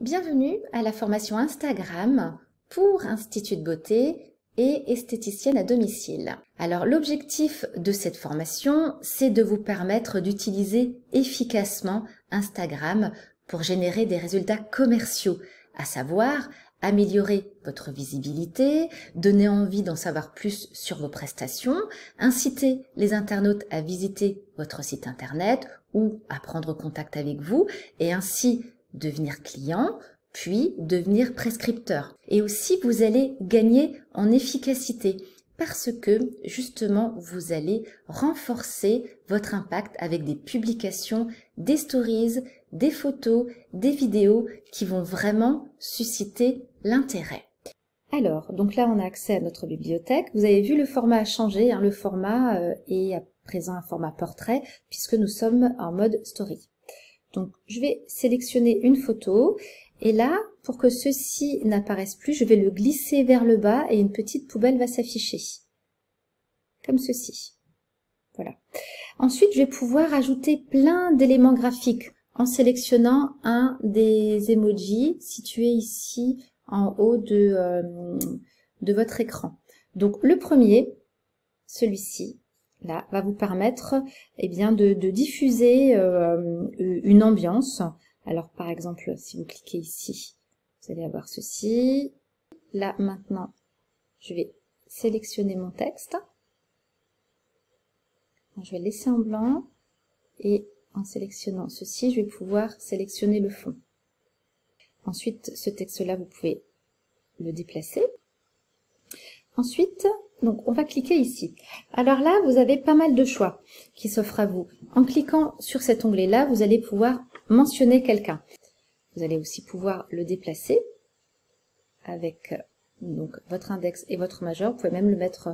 Bienvenue à la formation Instagram pour Institut de beauté et esthéticienne à domicile. Alors l'objectif de cette formation, c'est de vous permettre d'utiliser efficacement Instagram pour générer des résultats commerciaux, à savoir améliorer votre visibilité, donner envie d'en savoir plus sur vos prestations, inciter les internautes à visiter votre site internet ou à prendre contact avec vous et ainsi devenir client, puis devenir prescripteur. Et aussi, vous allez gagner en efficacité parce que, justement, vous allez renforcer votre impact avec des publications, des stories, des photos, des vidéos qui vont vraiment susciter l'intérêt. Alors, donc là, on a accès à notre bibliothèque. Vous avez vu, le format a changé. Le format est à présent un format portrait puisque nous sommes en mode story. Donc, je vais sélectionner une photo et là, pour que ceci n'apparaisse plus, je vais le glisser vers le bas et une petite poubelle va s'afficher. Comme ceci. Voilà. Ensuite, je vais pouvoir ajouter plein d'éléments graphiques en sélectionnant un des emojis situés ici en haut de votre écran. Donc, le premier, celui-ci, là, va vous permettre de diffuser une ambiance. Alors, par exemple, si vous cliquez ici, vous allez avoir ceci. Là, maintenant, je vais sélectionner mon texte. Je vais le laisser en blanc et en sélectionnant ceci, je vais pouvoir sélectionner le fond. Ensuite, ce texte-là, vous pouvez le déplacer. Ensuite, donc, on va cliquer ici. Alors là, vous avez pas mal de choix qui s'offrent à vous. En cliquant sur cet onglet-là, vous allez pouvoir mentionner quelqu'un. Vous allez aussi pouvoir le déplacer avec donc, votre index et votre majeur. Vous pouvez même le mettre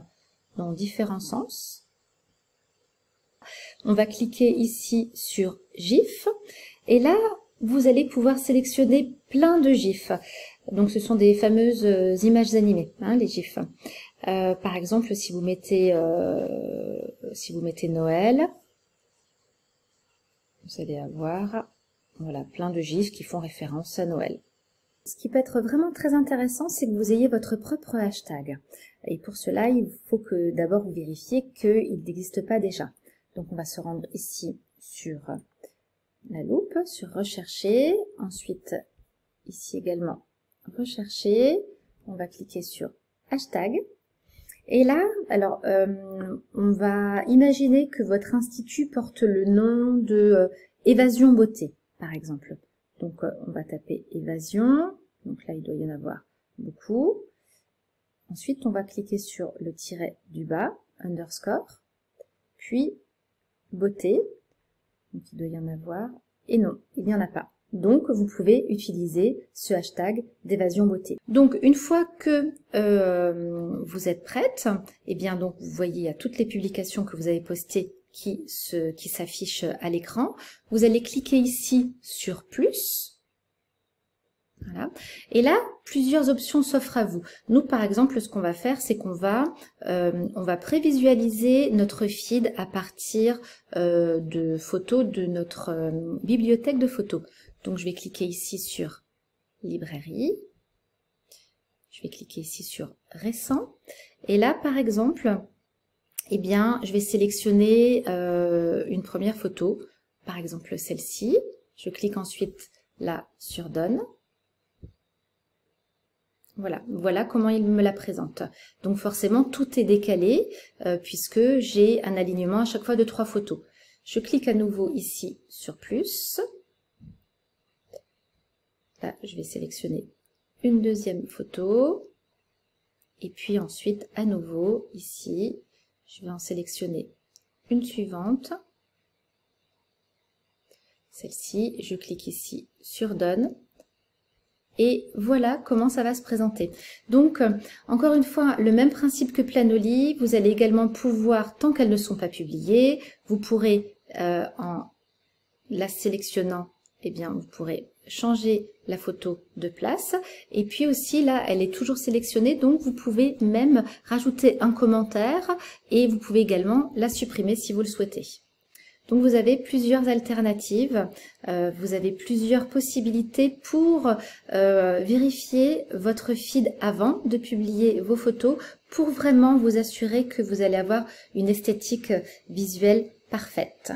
dans différents sens. On va cliquer ici sur GIF. Et là, vous allez pouvoir sélectionner plein de GIFs. Donc, ce sont des fameuses images animées, les GIFs. Par exemple, si vous mettez Noël, vous allez avoir voilà, plein de GIFs qui font référence à Noël. Ce qui peut être vraiment très intéressant, c'est que vous ayez votre propre hashtag. Et pour cela, il faut que d'abord vous vérifiez qu'il n'existe pas déjà. Donc, on va se rendre ici sur la loupe, sur rechercher. Ensuite, ici également, rechercher. On va cliquer sur hashtag. Et là, alors, on va imaginer que votre institut porte le nom de Évasion Beauté, par exemple. Donc, on va taper Évasion. Donc là, il doit y en avoir beaucoup. Ensuite, on va cliquer sur le tiret du bas, underscore, puis Beauté. Donc, il doit y en avoir. Et non, il n'y en a pas. Donc, vous pouvez utiliser ce hashtag d'Évasion Beauté. Donc, une fois que vous êtes prête, donc vous voyez, il y a toutes les publications que vous avez postées qui s'affichent à l'écran. Vous allez cliquer ici sur plus. Voilà. Et là, plusieurs options s'offrent à vous. Nous, par exemple, ce qu'on va faire, c'est qu'on va prévisualiser notre feed à partir de photos de notre bibliothèque de photos. Donc, je vais cliquer ici sur librairie. Je vais cliquer ici sur récent. Et là, par exemple, je vais sélectionner une première photo. Par exemple, celle-ci. Je clique ensuite là sur donne. Voilà comment il me la présente. Donc forcément, tout est décalé puisque j'ai un alignement à chaque fois de 3 photos. Je clique à nouveau ici sur plus. Là, je vais sélectionner une deuxième photo. Et puis ensuite, à nouveau, ici, je vais en sélectionner une suivante. Celle-ci, je clique ici sur donne. Et voilà comment ça va se présenter. Donc, encore une fois, le même principe que Planoly, vous allez également pouvoir, tant qu'elles ne sont pas publiées, vous pourrez, en la sélectionnant, vous pourrez changer la photo de place. Et puis aussi, là, elle est toujours sélectionnée, donc vous pouvez même rajouter un commentaire et vous pouvez également la supprimer si vous le souhaitez. Donc vous avez plusieurs alternatives, vous avez plusieurs possibilités pour vérifier votre feed avant de publier vos photos pour vraiment vous assurer que vous allez avoir une esthétique visuelle parfaite.